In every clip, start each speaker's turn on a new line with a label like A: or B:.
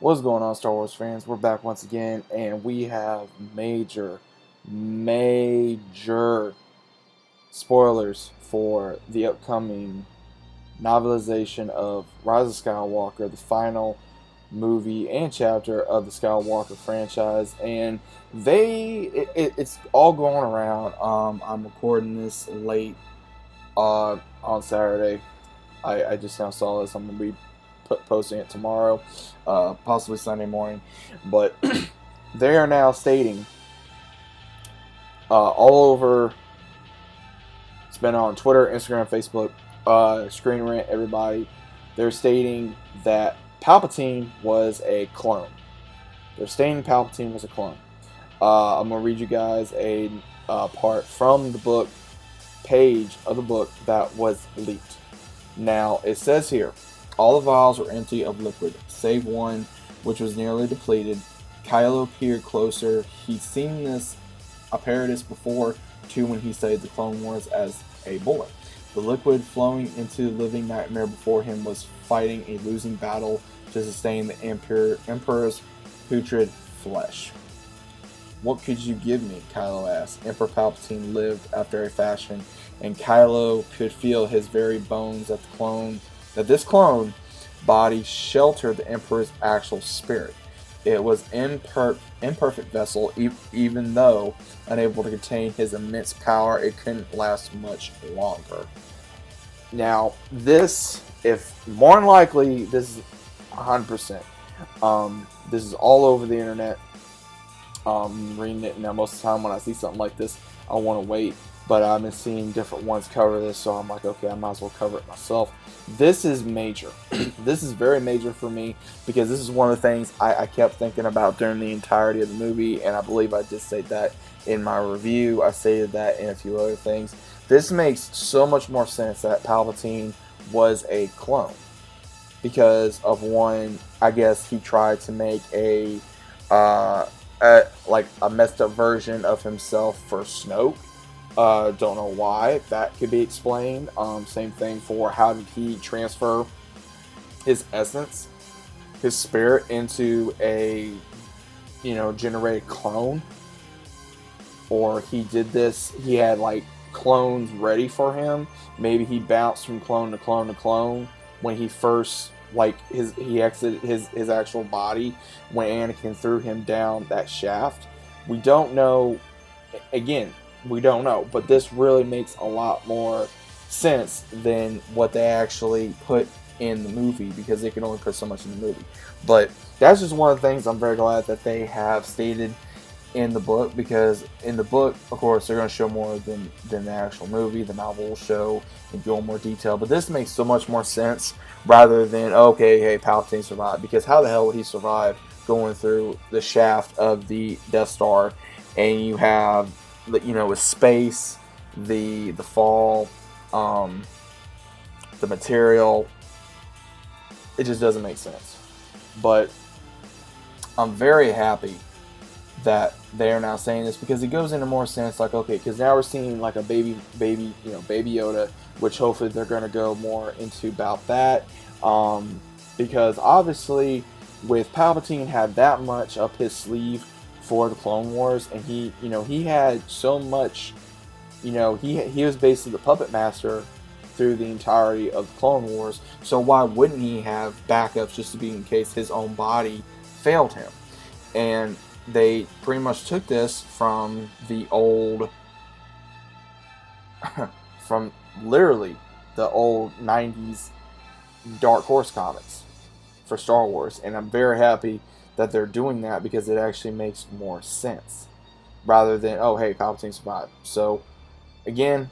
A: What's going on, Star Wars fans? We're back once again, and we have major spoilers for the upcoming novelization of Rise of Skywalker, the final movie and chapter of the Skywalker franchise. And it's all going around. I'm recording this late on Saturday. I just now saw this. I'm going to be posting it tomorrow, possibly Sunday morning. But they are now stating all over. It's been on Twitter, Instagram, Facebook, Screen Rant, everybody. They're stating that Palpatine was a clone. They're stating Palpatine was a clone. I'm going to read you guys a part from the book, page of the book that was leaked. Now, it says here, all the vials were empty of liquid, save one, which was nearly depleted. Kylo peered closer. He'd seen this apparatus before, too, when he studied the Clone Wars as a boy. The liquid flowing into the living nightmare before him was fighting a losing battle to sustain the Emperor's putrid flesh. What could you give me? Kylo asked. Emperor Palpatine lived after a fashion, and Kylo could feel his very bones that this clone body sheltered the Emperor's actual spirit. It was imperfect vessel, even though unable to contain his immense power, it couldn't last much longer. Now, this, if more than likely, this is 100%. This is all over the internet. Reading it now. Most of the time when I see something like this, I want to wait. But I've been seeing different ones cover this, so I'm like, okay, I might as well cover it myself. This is major. This is very major for me, because this is one of the things I kept thinking about during the entirety of the movie, and I believe I did say that in my review. I stated that in a few other things. This makes so much more sense that Palpatine was a clone, because of one, I guess he tried to make a messed up version of himself for Snoke. Don't know why. That could be explained. Same thing for how did he transfer his essence, his spirit, into a, generated clone. Or he did this, he had like clones ready for him. Maybe he bounced from clone to clone to clone when he first, he exited his actual body when Anakin threw him down that shaft. We don't know. Again, we don't know, but this really makes a lot more sense than what they actually put in the movie, because they can only put so much in the movie. But that's just one of the things I'm very glad that they have stated in the book, because in the book, of course, they're going to show more than the actual movie. The novel will show and go in more detail, but this makes so much more sense rather than, okay, hey, Palpatine survived, because how the hell would he survive going through the shaft of the Death Star, and you have, with space, the fall, the material, it just doesn't make sense. But I'm very happy that they are now saying this, because it goes into more sense, like, okay, because now we're seeing like a baby Yoda, which hopefully they're going to go more into about that, because obviously with Palpatine had that much up his sleeve for the Clone Wars, and he had so much, he was basically the puppet master through the entirety of the Clone Wars, so why wouldn't he have backups just to be in case his own body failed him? And they pretty much took this from the old, from literally the old 90s Dark Horse comics for Star Wars, and I'm very happy that they're doing that, because it actually makes more sense rather than, oh, hey, Palpatine survived. So again,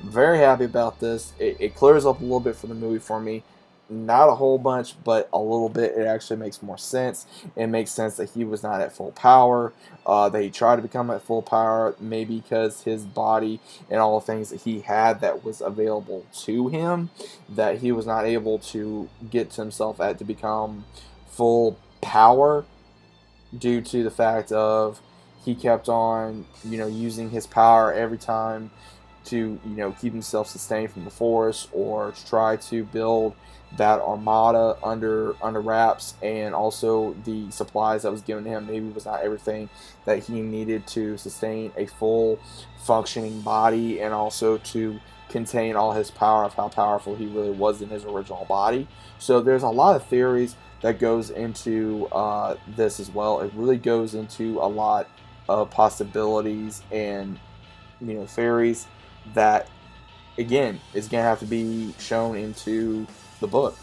A: very happy about this. It clears up a little bit for the movie for me. Not a whole bunch, but a little bit. It actually makes more sense. It makes sense that he was not at full power, that he tried to become at full power, maybe because his body and all the things that he had that was available to him, that he was not able to get to himself at to become full power, due to the fact of he kept on, using his power every time to keep himself sustained from the Force, or to try to build that armada under wraps, and also the supplies that was given to him maybe was not everything that he needed to sustain a full functioning body, and also to contain all his power of how powerful he really was in his original body. So there's a lot of theories that goes into this as well. It really goes into a lot of possibilities and theories that, again, is going to have to be shown into the book.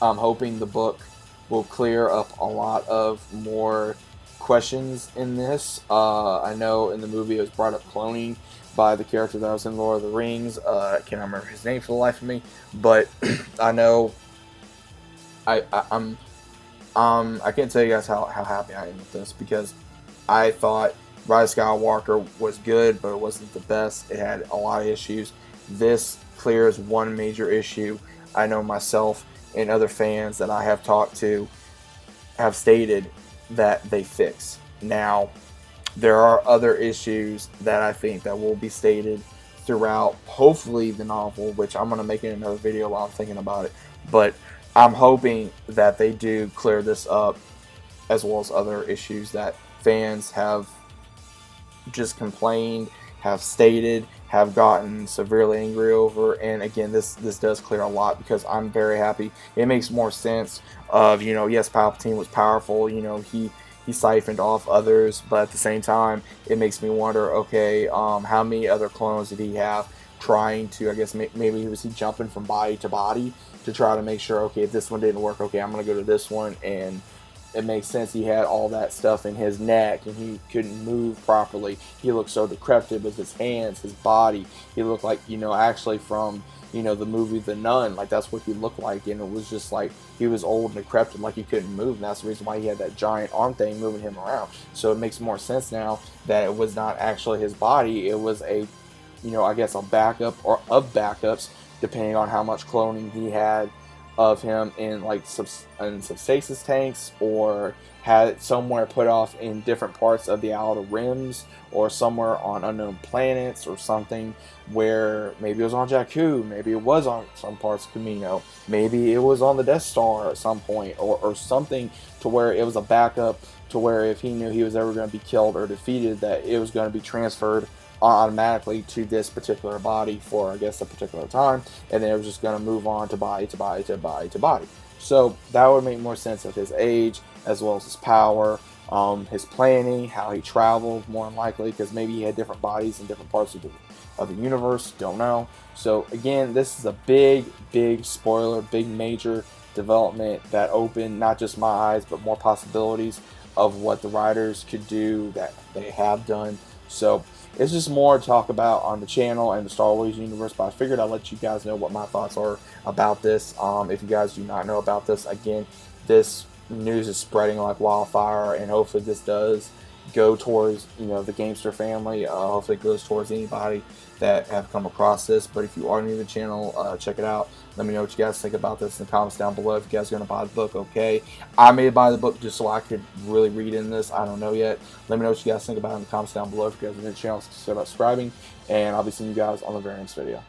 A: I'm hoping the book will clear up a lot of more questions in this. I know in the movie it was brought up cloning by the character that was in Lord of the Rings. I can't remember his name for the life of me, but I know I can't tell you guys how happy I am with this, because I thought Rise of Skywalker was good, but it wasn't the best. It had a lot of issues. This clears one major issue. I know myself and other fans that I have talked to have stated that they fix. Now, there are other issues that I think that will be stated throughout, hopefully, the novel, which I'm going to make in another video while I'm thinking about it. But I'm hoping that they do clear this up, as well as other issues that fans have just complained, have stated, have gotten severely angry over. And again, this does clear a lot, because I'm very happy. It makes more sense of, yes, Palpatine was powerful, he siphoned off others, but at the same time, it makes me wonder, okay, how many other clones did he have trying to, I guess, maybe was he jumping from body to body to try to make sure, okay, if this one didn't work, okay, I'm going to go to this one. And it makes sense he had all that stuff in his neck, and he couldn't move properly. He looked so decrepit with his hands, his body. He looked like, actually from, the movie The Nun, like that's what he looked like. And it was just like he was old and decrepit, like he couldn't move. And that's the reason why he had that giant arm thing moving him around. So it makes more sense now that it was not actually his body. It was a, I guess a backup, or of backups, depending on how much cloning he had of him in like in substasis tanks, or had it somewhere put off in different parts of the outer rims, or somewhere on unknown planets, or something where maybe it was on Jakku, maybe it was on some parts of Camino, maybe it was on the Death Star at some point, or something to where it was a backup, to where if he knew he was ever going to be killed or defeated, that it was going to be transferred automatically to this particular body for, I guess, a particular time, and then it was just going to move on to body to body to body to body. So that would make more sense of his age, as well as his power, his planning, how he traveled, more than likely, because maybe he had different bodies in different parts of the universe, don't know. So again, this is a big spoiler, big major development that opened not just my eyes, but more possibilities of what the writers could do, that they have done. So it's just more to talk about on the channel and the Star Wars universe, but I figured I'd let you guys know what my thoughts are about this. If you guys do not know about this, again, this news is spreading like wildfire, and hopefully this does go towards the Gamster family. Hopefully it goes towards anybody that have come across this. But if you are new to the channel, check it out. Let me know what you guys think about this in the comments down below. If you guys are going to buy the book, okay. I may buy the book just so I could really read in this. I don't know yet. Let me know what you guys think about it in the comments down below. If you guys are new to the channel, consider subscribing. And I'll be seeing you guys on the very next video.